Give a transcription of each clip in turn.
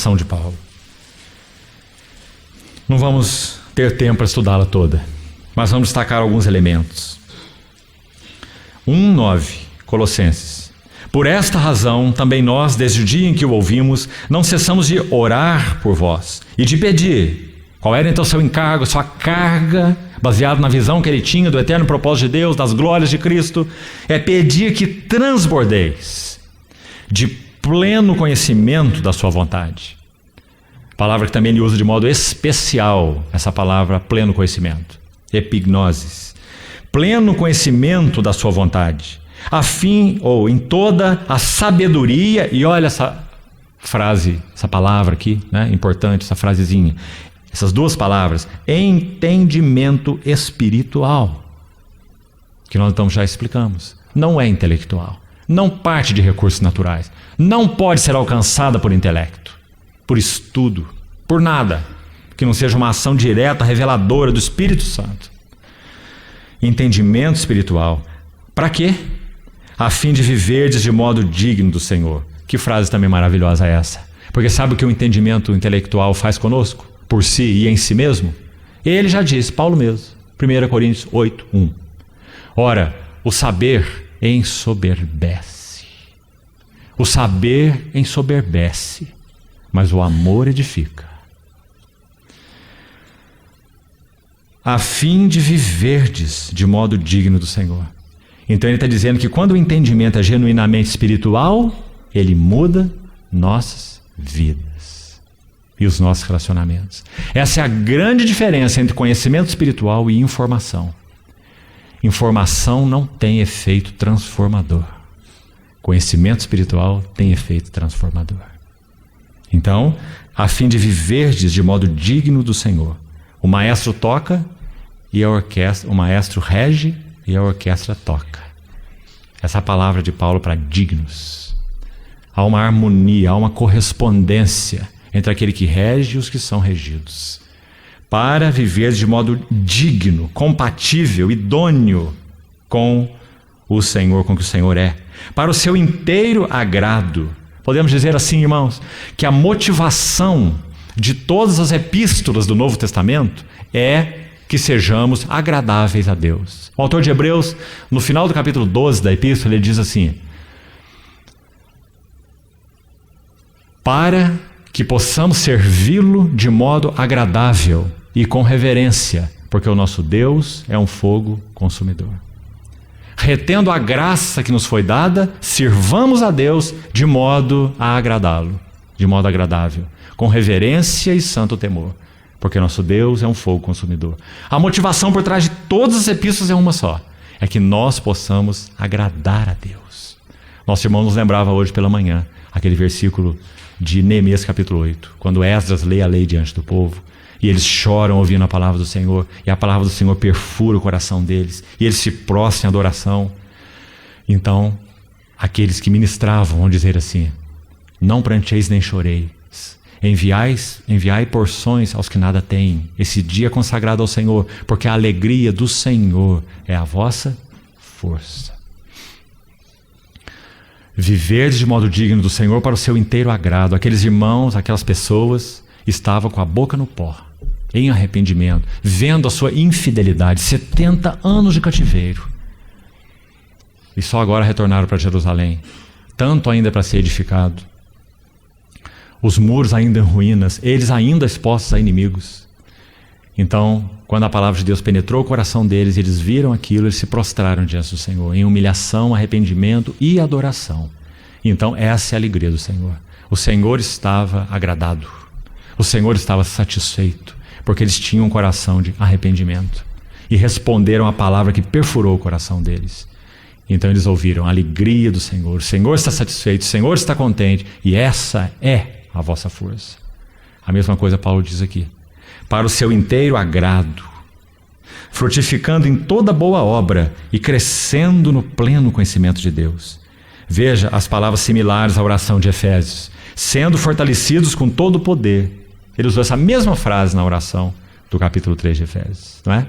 oração de Paulo. Não vamos ter tempo para estudá-la toda, mas vamos destacar alguns elementos. 1:9, Colossenses. Por esta razão, também nós, desde o dia em que o ouvimos, não cessamos de orar por vós e de pedir. Qual era então o seu encargo, sua carga, baseado na visão que ele tinha do eterno propósito de Deus, das glórias de Cristo? É pedir que transbordeis de pleno conhecimento da sua vontade. Palavra que também ele usa de modo especial, essa palavra pleno conhecimento. Epignosis. Pleno conhecimento da sua vontade. A fim, ou em toda a sabedoria, e olha essa frase, essa palavra aqui, né? Importante, essa frasezinha. Essas duas palavras, entendimento espiritual, que nós então já explicamos. Não é intelectual, não parte de recursos naturais, não pode ser alcançada por intelecto, por estudo, por nada, que não seja uma ação direta, reveladora do Espírito Santo. Entendimento espiritual. Para quê? A fim de viverdes de modo digno do Senhor. Que frase também maravilhosa é essa? Porque sabe o que o entendimento intelectual faz conosco? Por si e em si mesmo? Ele já disse, Paulo mesmo, 1 Coríntios 8:1. Ora, o saber ensoberbece. O saber ensoberbece, mas o amor edifica. A fim de viverdes de modo digno do Senhor. Então ele está dizendo que quando o entendimento é genuinamente espiritual, ele muda nossas vidas e os nossos relacionamentos. Essa é a grande diferença entre conhecimento espiritual e informação. Informação não tem efeito transformador. Conhecimento espiritual tem efeito transformador. Então, a fim de viverdes de modo digno do Senhor. O maestro toca e a orquestra, o maestro rege e a orquestra toca. Essa é a palavra de Paulo para dignos. Há uma harmonia, há uma correspondência entre aquele que rege e os que são regidos. Para viver de modo digno, compatível, idôneo com o Senhor, com o que o Senhor é. Para o seu inteiro agrado. Podemos dizer assim, irmãos, que a motivação de todas as epístolas do Novo Testamento é que sejamos agradáveis a Deus. O autor de Hebreus, no final do capítulo 12 da epístola, ele diz assim: para que possamos servi-lo de modo agradável e com reverência, porque o nosso Deus é um fogo consumidor. Retendo a graça que nos foi dada, sirvamos a Deus de modo a agradá-lo, de modo agradável, com reverência e santo temor, porque nosso Deus é um fogo consumidor. A motivação por trás de todas as epístolas é uma só: é que nós possamos agradar a Deus. Nosso irmão nos lembrava hoje pela manhã aquele versículo de Neemias capítulo 8, quando Esdras lê a lei diante do povo, e eles choram ouvindo a palavra do Senhor, e a palavra do Senhor perfura o coração deles, e eles se prostram em adoração. Então, aqueles que ministravam vão dizer assim: não pranteis nem choreis, enviai porções aos que nada têm, esse dia consagrado ao Senhor, porque a alegria do Senhor é a vossa força. Viver de modo digno do Senhor para o seu inteiro agrado. Aqueles irmãos, aquelas pessoas estavam com a boca no pó, em arrependimento, vendo a sua infidelidade, 70 anos de cativeiro, e só agora retornaram para Jerusalém, tanto ainda para ser edificado, os muros ainda em ruínas, eles ainda expostos a inimigos. Então, quando a palavra de Deus penetrou o coração deles, eles viram aquilo, eles se prostraram diante do Senhor, em humilhação, arrependimento e adoração. Então, essa é a alegria do Senhor. O Senhor estava agradado, o Senhor estava satisfeito, porque eles tinham um coração de arrependimento e responderam à palavra que perfurou o coração deles. Então eles ouviram a alegria do Senhor. O Senhor está satisfeito, o Senhor está contente, e essa é a vossa força. A mesma coisa Paulo diz aqui: para o seu inteiro agrado, frutificando em toda boa obra e crescendo no pleno conhecimento de Deus. Veja as palavras similares à oração de Efésios: sendo fortalecidos com todo o poder. Ele usou essa mesma frase na oração do capítulo 3 de Efésios, não é?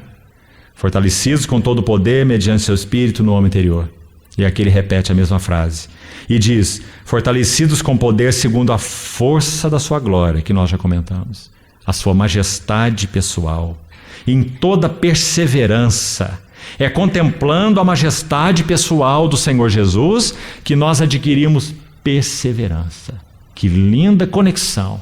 Fortalecidos com todo o poder mediante seu Espírito no homem interior. E aqui ele repete a mesma frase: E diz: fortalecidos com poder segundo a força da sua glória, que nós já comentamos, a sua majestade pessoal, em toda perseverança. É contemplando a majestade pessoal do Senhor Jesus que nós adquirimos perseverança. Que linda conexão!